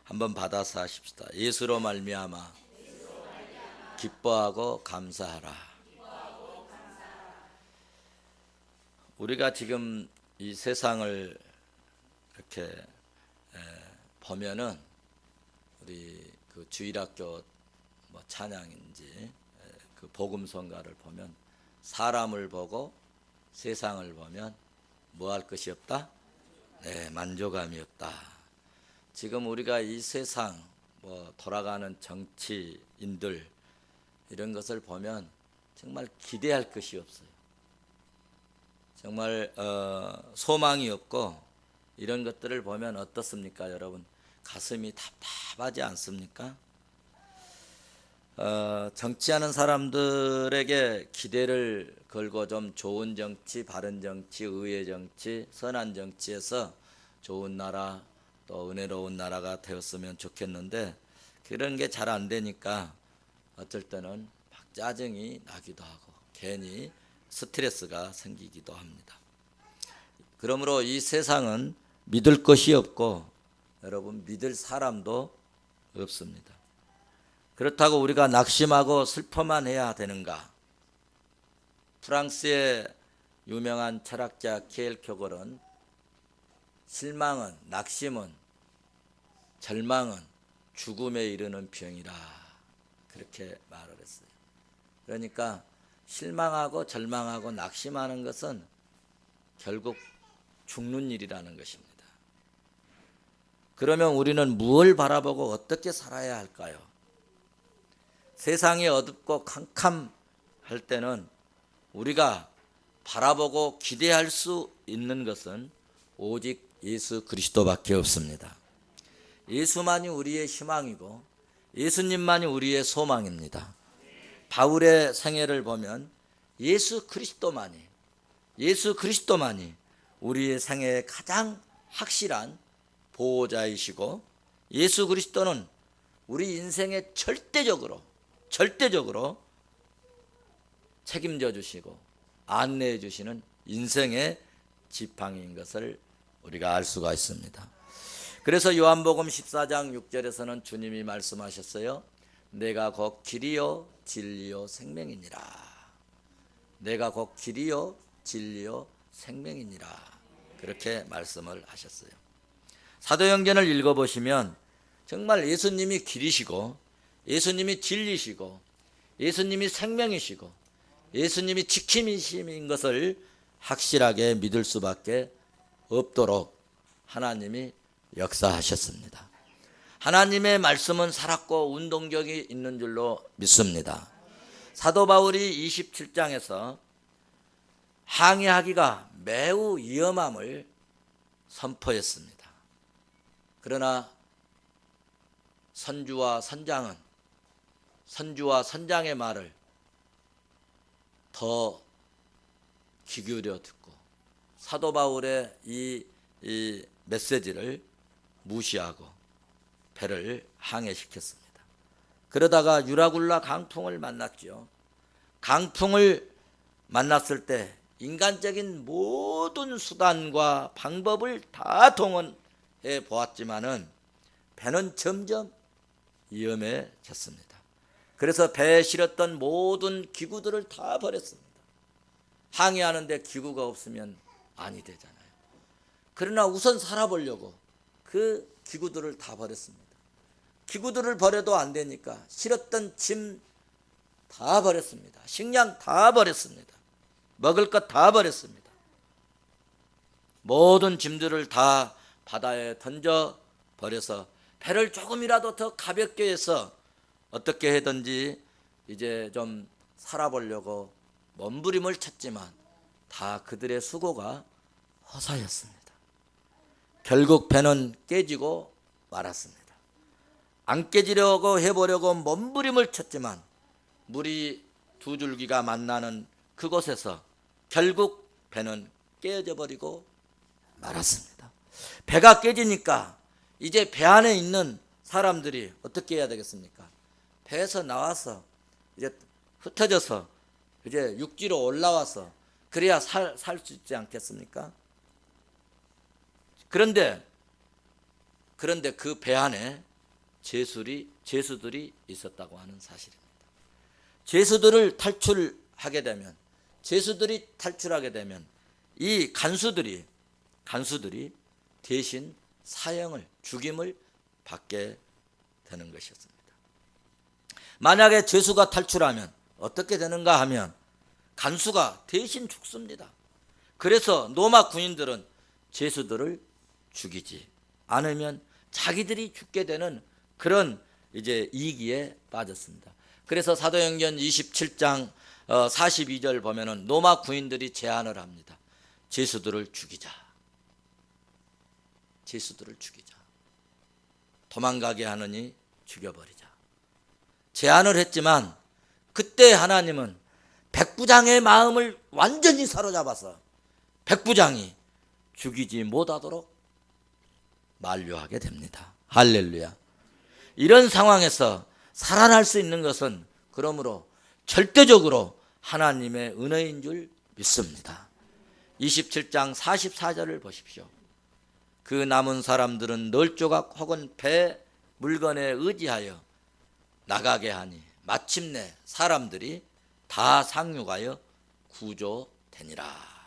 한번 받아서 하십시다. 예수로 말미암아 기뻐하고 감사하라. 우리가 지금 이 세상을 이렇게 보면은 우리 그 주일학교 뭐 찬양인지 그 복음성가를 보면 사람을 보고 세상을 보면 뭐 할 것이 없다? 네, 만족감이 없다. 지금 우리가 이 세상 뭐 돌아가는 정치인들 이런 것을 보면 정말 기대할 것이 없어요. 정말 소망이 없고 이런 것들을 보면 어떻습니까, 여러분? 가슴이 답답하지 않습니까? 정치하는 사람들에게 기대를 걸고 좀 좋은 정치, 바른 정치, 의의 정치, 선한 정치에서 좋은 나라 또 은혜로운 나라가 되었으면 좋겠는데 그런 게 잘 안 되니까 어쩔 때는 막 짜증이 나기도 하고 괜히 스트레스가 생기기도 합니다. 그러므로 이 세상은 믿을 것이 없고 여러분 믿을 사람도 없습니다. 그렇다고 우리가 낙심하고 슬퍼만 해야 되는가? 프랑스의 유명한 철학자 키엘케고르는 실망은, 낙심은, 절망은 죽음에 이르는 병이라 그렇게 말을 했어요. 그러니까 실망하고 절망하고 낙심하는 것은 결국 죽는 일이라는 것입니다. 그러면 우리는 무엇을 바라보고 어떻게 살아야 할까요? 세상이 어둡고 캄캄할 때는 우리가 바라보고 기대할 수 있는 것은 오직 예수 그리스도밖에 없습니다. 예수만이 우리의 희망이고 예수님만이 우리의 소망입니다. 바울의 생애를 보면 예수 그리스도만이 우리의 생애의 가장 확실한 보호자이시고 예수 그리스도는 우리 인생에 절대적으로 책임져 주시고 안내해 주시는 인생의 지팡이인 것을 우리가 알 수가 있습니다. 그래서 요한복음 14장 6절에서는 주님이 말씀하셨어요. 내가 곧 길이요 진리요 생명이니라. 내가 곧 길이요 진리요 생명이니라. 그렇게 말씀을 하셨어요. 사도행전을 읽어보시면 정말 예수님이 길이시고 예수님이 진리시고 예수님이 생명이시고 예수님이 지킴이신 것을 확실하게 믿을 수밖에 없도록 하나님이 역사하셨습니다. 하나님의 말씀은 살았고 운동력이 있는 줄로 믿습니다. 사도 바울이 27장에서 항해하기가 매우 위험함을 선포했습니다. 그러나 선주와 선장의 말을 더 귀 기울여 듣고 사도 바울의 이 메시지를 무시하고 배를 항해시켰습니다. 그러다가 유라굴라 강풍을 만났죠. 강풍을 만났을 때 인간적인 모든 수단과 방법을 다 동원해 보았지만은 배는 점점 위험해졌습니다. 그래서 배에 실었던 모든 기구들을 다 버렸습니다. 항해하는데 기구가 없으면 아니 되잖아요. 그러나 우선 살아보려고 그 기구들을 다 버렸습니다. 기구들을 버려도 안 되니까 실었던 짐 다 버렸습니다. 식량 다 버렸습니다. 먹을 것 다 버렸습니다. 모든 짐들을 다 바다에 던져 버려서 배를 조금이라도 더 가볍게 해서 어떻게 하든지 이제 좀 살아보려고 몸부림을 쳤지만 다 그들의 수고가 허사였습니다. 결국 배는 깨지고 말았습니다. 안 깨지려고 해보려고 몸부림을 쳤지만 물이 두 줄기가 만나는 그곳에서 결국 배는 깨져 버리고 말았습니다. 배가 깨지니까 이제 배 안에 있는 사람들이 어떻게 해야 되겠습니까? 배에서 나와서 이제 흩어져서 이제 육지로 올라와서 그래야 살 수 있지 않겠습니까? 그런데 그 배 안에 죄수들이 있었다고 하는 사실입니다. 죄수들이 탈출하게 되면 이 간수들이 대신 죽임을 받게 되는 것이었습니다. 만약에 죄수가 탈출하면 어떻게 되는가 하면 간수가 대신 죽습니다. 그래서 로마 군인들은 죄수들을 죽이지 않으면 자기들이 죽게 되는 그런 이제 이기에 빠졌습니다. 그래서 사도행전 27장 42절 보면은 로마 군인들이 제안을 합니다. 죄수들을 죽이자. 도망가게 하느니 죽여버리자. 제안을 했지만 그때 하나님은 백부장의 마음을 완전히 사로잡아서 백부장이 죽이지 못하도록 만류하게 됩니다. 할렐루야. 이런 상황에서 살아날 수 있는 것은 그러므로 절대적으로 하나님의 은혜인 줄 믿습니다. 27장 44절을 보십시오. 그 남은 사람들은 널조각 혹은 배 물건에 의지하여 나가게 하니 마침내 사람들이 다 상륙하여 구조되니라.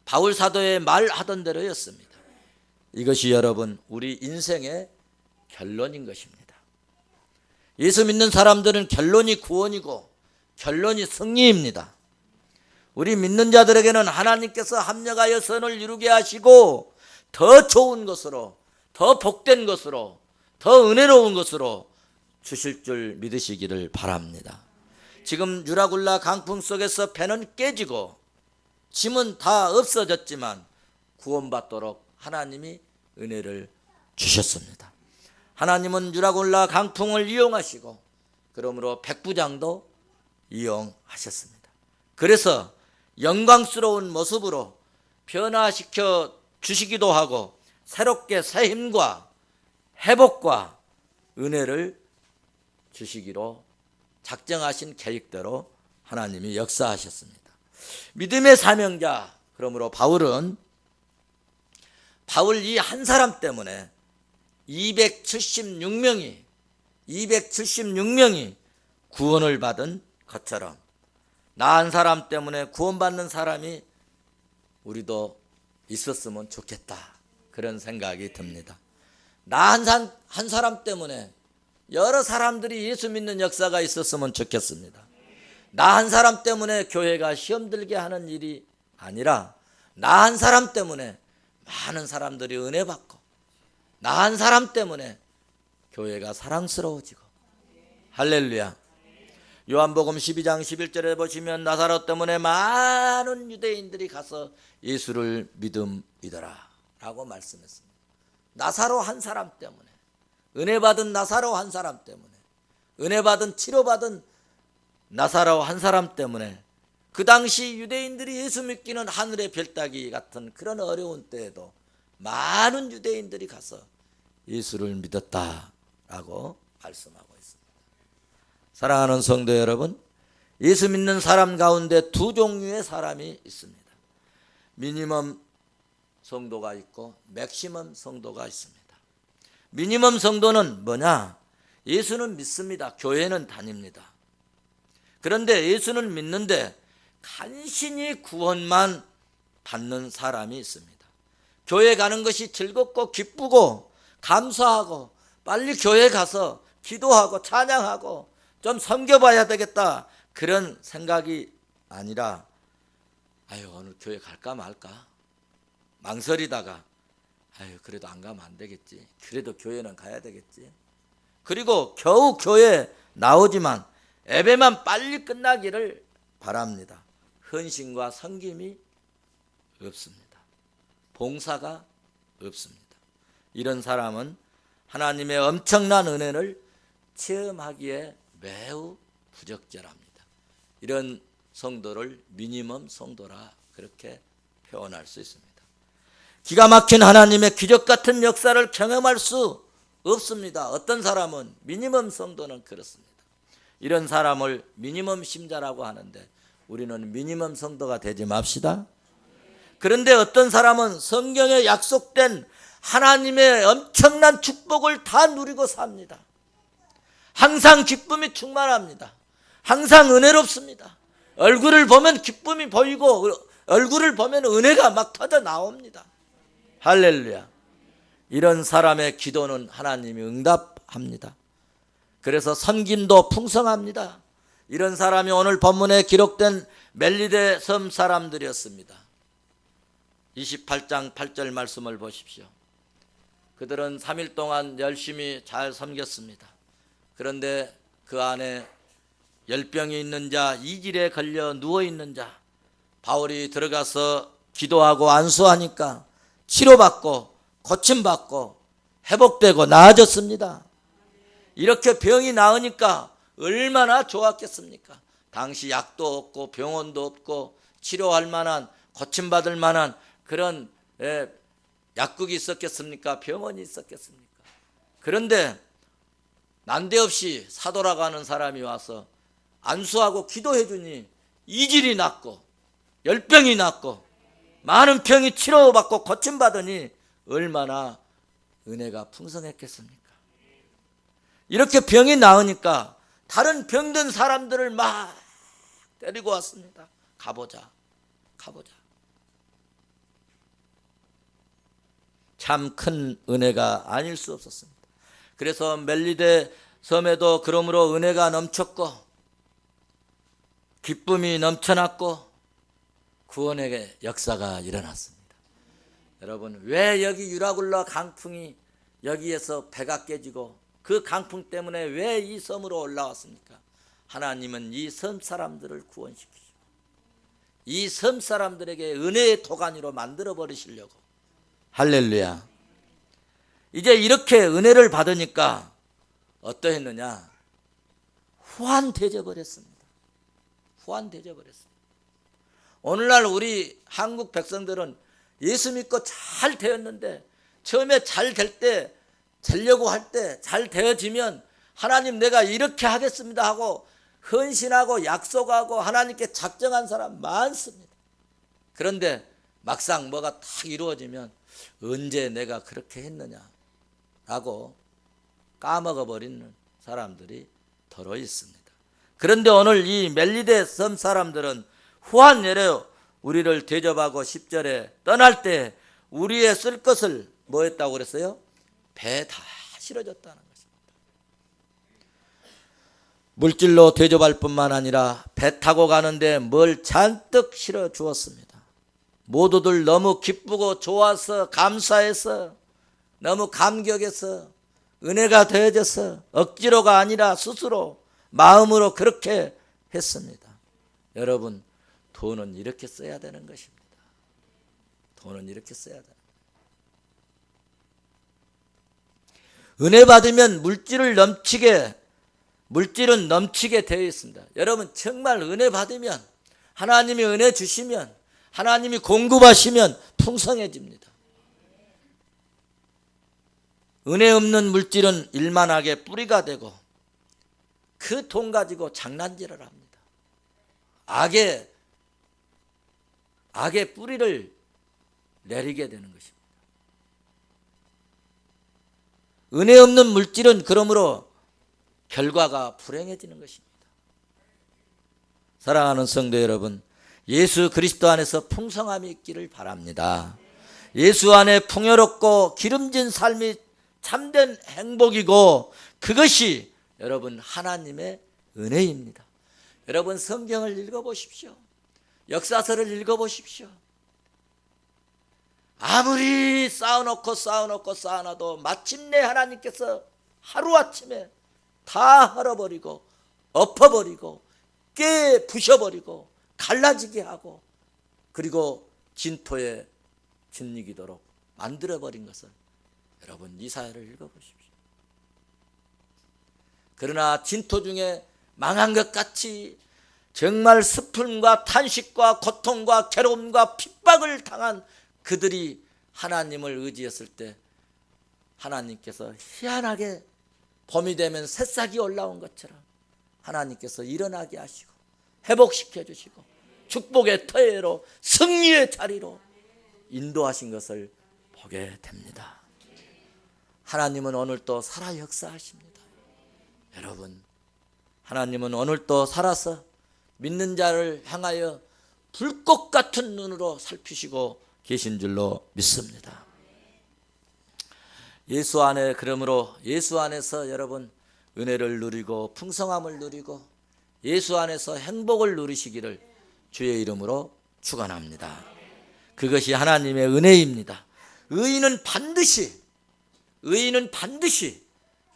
바울 사도의 말하던 대로였습니다. 이것이 여러분 우리 인생의 결론인 것입니다. 예수 믿는 사람들은 결론이 구원이고 결론이 승리입니다. 우리 믿는 자들에게는 하나님께서 합력하여 선을 이루게 하시고 더 좋은 것으로, 더 복된 것으로, 더 은혜로운 것으로 주실 줄 믿으시기를 바랍니다. 지금 유라굴라 강풍 속에서 배는 깨지고 짐은 다 없어졌지만 구원받도록 하나님이 은혜를 주셨습니다. 하나님은 유라굴라 강풍을 이용하시고 그러므로 백부장도 이용하셨습니다. 그래서 영광스러운 모습으로 변화시켜 주시기도 하고 새롭게 새 힘과 회복과 은혜를 주시기로 작정하신 계획대로 하나님이 역사하셨습니다. 믿음의 사명자, 그러므로 바울 이 한 사람 때문에 276명이 구원을 받은 것처럼 나 한 사람 때문에 구원받는 사람이 우리도 있었으면 좋겠다, 그런 생각이 듭니다. 나 한 사람 때문에 여러 사람들이 예수 믿는 역사가 있었으면 좋겠습니다. 나 한 사람 때문에 교회가 시험 들게 하는 일이 아니라 나 한 사람 때문에 많은 사람들이 은혜 받고 나 한 사람 때문에 교회가 사랑스러워지고. 할렐루야. 요한복음 12장 11절에 보시면 나사로 때문에 많은 유대인들이 가서 예수를 믿음이더라 라고 말씀했습니다. 나사로 한 사람 때문에, 은혜 받은 나사로 한 사람 때문에, 은혜 받은 치료받은 나사로 한 사람 때문에 그 당시 유대인들이 예수 믿기는 하늘의 별따기 같은 그런 어려운 때에도 많은 유대인들이 가서 예수를 믿었다라고 말씀하고 있습니다. 사랑하는 성도 여러분, 예수 믿는 사람 가운데 두 종류의 사람이 있습니다. 미니멈 성도가 있고 맥시멈 성도가 있습니다. 미니멈 성도는 뭐냐? 예수는 믿습니다. 교회는 다닙니다. 그런데 예수는 믿는데 간신히 구원만 받는 사람이 있습니다. 교회 가는 것이 즐겁고 기쁘고 감사하고 빨리 교회 가서 기도하고 찬양하고 좀 섬겨봐야 되겠다, 그런 생각이 아니라 오늘 교회 갈까 말까 망설이다가 그래도 안 가면 안 되겠지, 그래도 교회는 가야 되겠지, 그리고 겨우 교회 나오지만 예배만 빨리 끝나기를 바랍니다. 헌신과 섬김이 없습니다. 봉사가 없습니다. 이런 사람은 하나님의 엄청난 은혜를 체험하기에 매우 부적절합니다. 이런 성도를 미니멈 성도라 그렇게 표현할 수 있습니다. 기가 막힌 하나님의 기적 같은 역사를 경험할 수 없습니다. 어떤 사람은 미니멈 성도는 그렇습니다. 이런 사람을 미니멈 신자라고 하는데 우리는 미니멈 성도가 되지 맙시다. 그런데 어떤 사람은 성경에 약속된 하나님의 엄청난 축복을 다 누리고 삽니다. 항상 기쁨이 충만합니다. 항상 은혜롭습니다. 얼굴을 보면 기쁨이 보이고 얼굴을 보면 은혜가 막 터져 나옵니다. 할렐루야. 이런 사람의 기도는 하나님이 응답합니다. 그래서 섬김도 풍성합니다. 이런 사람이 오늘 본문에 기록된 멜리데 섬 사람들이었습니다. 28장 8절 말씀을 보십시오. 그들은 3일 동안 열심히 잘 섬겼습니다. 그런데 그 안에 열병이 있는 자, 이질에 걸려 누워있는 자, 바울이 들어가서 기도하고 안수하니까 치료받고 고침받고 회복되고 나아졌습니다. 이렇게 병이 나으니까 얼마나 좋았겠습니까? 당시 약도 없고 병원도 없고 치료할 만한, 고침받을 만한 그런 약국이 있었겠습니까? 병원이 있었겠습니까? 그런데 난데없이 사돌아가는 사람이 와서 안수하고 기도해 주니 이질이 낫고 열병이 낫고 많은 병이 치료받고 고침받으니 얼마나 은혜가 풍성했겠습니까? 이렇게 병이 나으니까 다른 병든 사람들을 막 데리고 왔습니다. 가보자. 참 큰 은혜가 아닐 수 없었습니다. 그래서 멜리데 섬에도 그러므로 은혜가 넘쳤고 기쁨이 넘쳐났고 구원의 역사가 일어났습니다. 여러분, 왜 여기 유라굴라 강풍이 여기에서 배가 깨지고 그 강풍 때문에 왜 이 섬으로 올라왔습니까? 하나님은 이 섬 사람들을 구원시키시고 이 섬 사람들에게 은혜의 도가니로 만들어 버리시려고. 할렐루야. 이제 이렇게 은혜를 받으니까 어떠했느냐? 후한되져 버렸습니다. 오늘날 우리 한국 백성들은 예수 믿고 잘 되었는데 처음에 잘 될 때, 되려고 할 때 잘 되어지면 하나님 내가 이렇게 하겠습니다 하고 헌신하고 약속하고 하나님께 작정한 사람 많습니다. 그런데 막상 뭐가 딱 이루어지면 언제 내가 그렇게 했느냐 라고 까먹어버리는 사람들이 더러 있습니다. 그런데 오늘 이 멜리데 섬 사람들은 후한 예로 우리를 대접하고 10절에 떠날 때 우리의 쓸 것을 뭐 했다고 그랬어요? 배에 다 실어줬다는 것입니다. 물질로 대접할 뿐만 아니라 배 타고 가는데 뭘 잔뜩 실어 주었습니다. 모두들 너무 기쁘고 좋아서 감사해서 너무 감격해서 은혜가 되어져서 억지로가 아니라 스스로 마음으로 그렇게 했습니다. 여러분, 돈은 이렇게 써야 되는 것입니다. 돈은 이렇게 써야 돼요. 은혜 받으면 물질은 넘치게 되어 있습니다. 여러분, 정말 은혜 받으면, 하나님이 은혜 주시면, 하나님이 공급하시면 풍성해집니다. 은혜 없는 물질은 일만하게 뿌리가 되고 그 돈 가지고 장난질을 합니다. 악의 뿌리를 내리게 되는 것입니다. 은혜 없는 물질은 그러므로 결과가 불행해지는 것입니다. 사랑하는 성도 여러분, 예수 그리스도 안에서 풍성함이 있기를 바랍니다. 예수 안에 풍요롭고 기름진 삶이 참된 행복이고 그것이 여러분 하나님의 은혜입니다. 여러분, 성경을 읽어보십시오. 역사서를 읽어보십시오. 아무리 쌓아놔도 마침내 하나님께서 하루아침에 다 헐어버리고 엎어버리고 깨부셔버리고 갈라지게 하고 그리고 진토에 짓이기도록 만들어버린 것을 여러분 이사야를 읽어보십시오. 그러나 진토 중에 망한 것 같이 정말 슬픔과 탄식과 고통과 괴로움과 핍박을 당한 그들이 하나님을 의지했을 때 하나님께서 희한하게 봄이 되면 새싹이 올라온 것처럼 하나님께서 일어나게 하시고 회복시켜 주시고 축복의 터예로 승리의 자리로 인도하신 것을 보게 됩니다. 하나님은 오늘도 살아 역사하십니다. 여러분, 하나님은 오늘도 살아서 믿는 자를 향하여 불꽃 같은 눈으로 살피시고 계신 줄로 믿습니다. 예수 안에, 그러므로 예수 안에서 여러분 은혜를 누리고 풍성함을 누리고 예수 안에서 행복을 누리시기를 주의 이름으로 축원합니다. 그것이 하나님의 은혜입니다. 의인은 반드시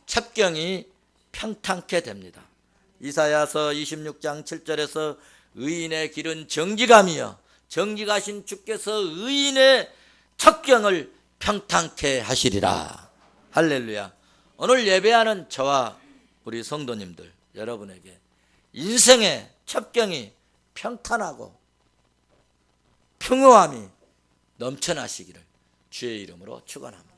첩경이 평탄케 됩니다. 이사야서 26장 7절에서 의인의 길은 정직함이여 정직하신 주께서 의인의 첩경을 평탄케 하시리라. 할렐루야. 오늘 예배하는 저와 우리 성도님들 여러분에게 인생의 첩경이 평탄하고 평오함이 넘쳐나시기를 주의 이름으로 축원합니다.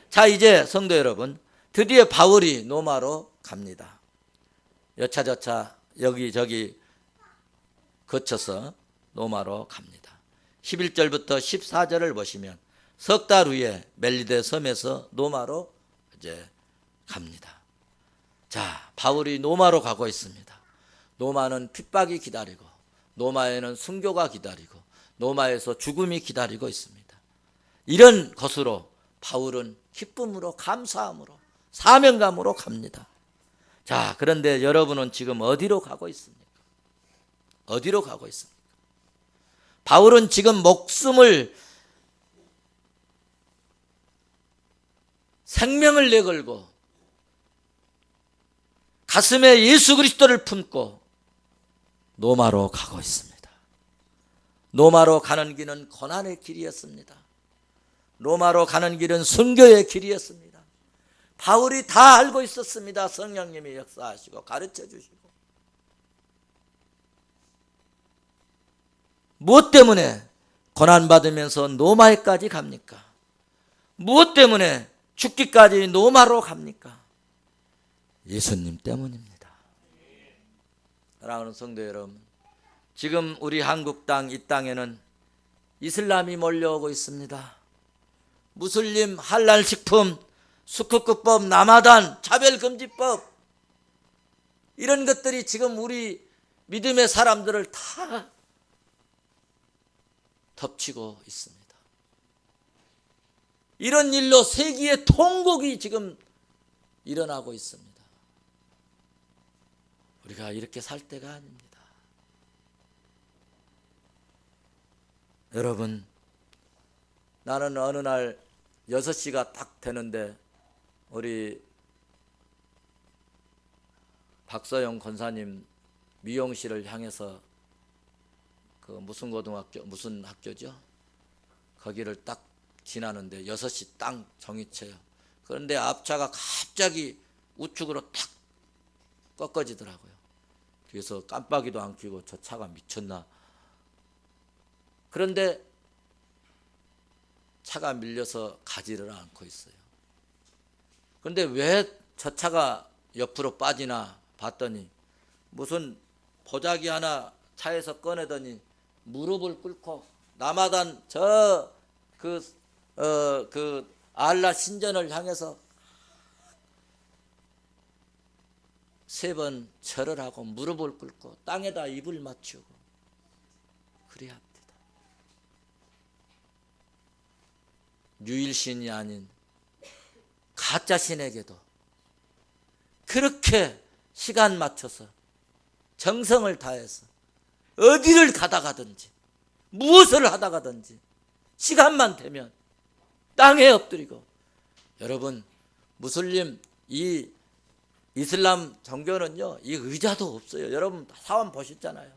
자, 이제 성도 여러분, 드디어 바울이 로마로 갑니다. 여차저차 여기저기 거쳐서 로마로 갑니다. 11절부터 14절을 보시면 석 달 후에 멜리데 섬에서 로마로 이제 갑니다. 자, 바울이 로마로 가고 있습니다. 로마는 핍박이 기다리고 로마에는 순교가 기다리고 로마에서 죽음이 기다리고 있습니다. 이런 것으로 바울은 기쁨으로 감사함으로 사명감으로 갑니다. 자, 그런데 여러분은 지금 어디로 가고 있습니까? 어디로 가고 있습니까? 바울은 지금 목숨을 생명을 내걸고 가슴에 예수 그리스도를 품고 로마로 가고 있습니다. 로마로 가는 길은 고난의 길이었습니다. 로마로 가는 길은 순교의 길이었습니다. 바울이 다 알고 있었습니다. 성령님이 역사하시고 가르쳐 주시고. 무엇 때문에 고난받으면서 로마에까지 갑니까? 무엇 때문에 죽기까지 로마로 갑니까? 예수님 때문입니다. 사랑하는 성도 여러분, 지금 우리 한국 땅, 이 땅에는 이슬람이 몰려오고 있습니다. 무슬림 할랄식품, 수쿠크법, 라마단, 차별금지법, 이런 것들이 지금 우리 믿음의 사람들을 다 덮치고 있습니다. 이런 일로 세계의 통곡이 지금 일어나고 있습니다. 우리가 이렇게 살 때가 아닙니다. 여러분, 나는 어느 날 6시가 딱 되는데 우리 박서영 권사님 미용실을 향해서 그 무슨 고등학교, 무슨 학교죠? 거기를 딱 지나는데 6시 딱 정위쳐요. 그런데 앞차가 갑자기 우측으로 탁 꺾어지더라고요. 그래서 깜빡이도 안 켜고 저 차가 미쳤나. 그런데 차가 밀려서 가지를 않고 있어요. 그런데 왜 저 차가 옆으로 빠지나 봤더니 무슨 보자기 하나 차에서 꺼내더니 무릎을 꿇고 라마단 그 알라 신전을 향해서 3번 절을 하고 무릎을 꿇고 땅에다 입을 맞추고 그래야 합니다. 유일신이 아닌 가짜 신에게도 그렇게 시간 맞춰서 정성을 다해서 어디를 가다가든지 무엇을 하다가든지 시간만 되면 땅에 엎드리고. 여러분, 무슬림 이 이슬람 종교는요, 이 의자도 없어요. 여러분 사원 보셨잖아요.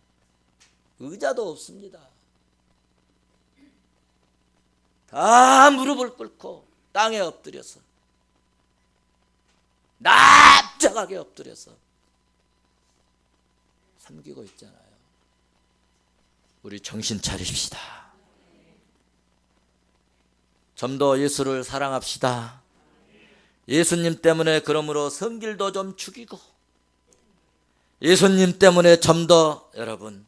의자도 없습니다. 다 무릎을 꿇고 땅에 엎드려서 납작하게 엎드려서 섬기고 있잖아요. 우리 정신 차립시다. 좀 더 예수를 사랑합시다. 예수님 때문에 그러므로 성길도 좀 죽이고 예수님 때문에 좀 더 여러분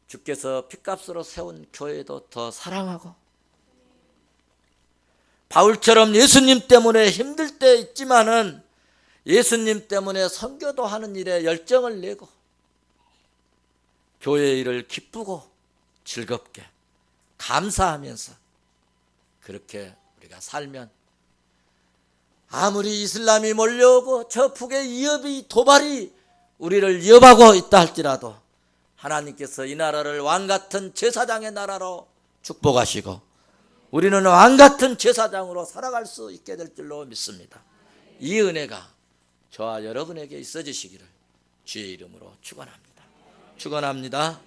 주께서 핏값으로 세운 교회도 더 사랑하고 바울처럼 예수님 때문에 힘들 때 있지만은 예수님 때문에 선교도 하는 일에 열정을 내고 교회 일을 기쁘고 즐겁게 감사하면서 그렇게 우리가 살면 아무리 이슬람이 몰려오고 저 북의 위협이 도발이 우리를 위협하고 있다 할지라도 하나님께서 이 나라를 왕같은 제사장의 나라로 축복하시고 우리는 왕같은 제사장으로 살아갈 수 있게 될 줄로 믿습니다. 이 은혜가 저와 여러분에게 있어지시기를 주의 이름으로 축원합니다. 축원합니다.